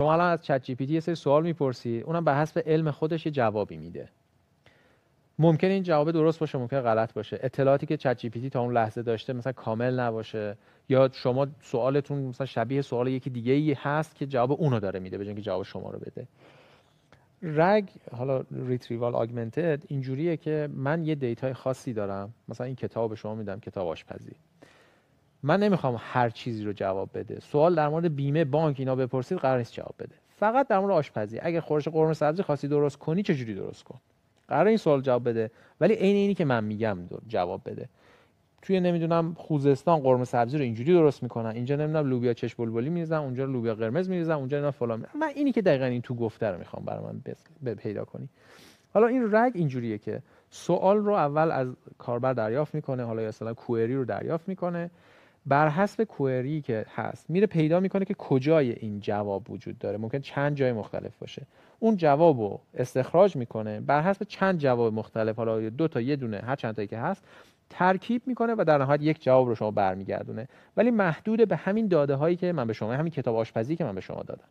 شما الان از چت جی پی تی یه سری سوال میپرسی، اونم به حسب علم خودش یه جوابی میده. ممکنه این جواب درست باشه، ممکنه غلط باشه. اطلاعاتی که چت جی پی تی تا اون لحظه داشته مثلا کامل نباشه، یا شما سوالتون مثلا شبیه سوال یکی دیگه ای هست که جواب اونو داره میده به جای اینکه جواب شما رو بده. رگ، حالا ریتریوال آگمنتد، اینجوریه که من یه دیتای خاصی دارم، مثلا این کتاب به شما میدم، کتاب آشپزی. من نمیخوام هر چیزی رو جواب بده. سوال در مورد بیمه، بانک، اینا بپرسید قرار نیست جواب بده. فقط در مورد آشپزی، اگه خورش قرمه سبزی خواستی درست کنی چجوری درست کن، قرار این سوال جواب بده، ولی عین اینی که من میگم جواب بده. توی نمیدونم خوزستان قرمه سبزی رو اینجوری درست میکنن، اینجا نمیدونم لوبیا چش بلبلی میریزن، اونجا لوبیا قرمز میریزن، اونجا اینا فلان. من اینی که دقیقاً این تو گفته رو میخوام برای من پیدا کنی. حالا این رگ اینجوریه که سوال رو اول از کاربر دریافت میکنه، حالا مثلا کوئری رو دریافت میکنه، بر حسب کوئری که هست میره پیدا میکنه که کجای این جواب وجود داره، ممکن چند جای مختلف باشه. اون جواب رو استخراج میکنه، بر حسب چند جواب مختلف، حالا دو تا، یه دونه، هر چند تایی که هست، ترکیب میکنه و در نهایت یک جواب رو شما برمیگردونه، ولی محدود به همین داده هایی که من به شما، همین کتاب آشپزی که من به شما دادم.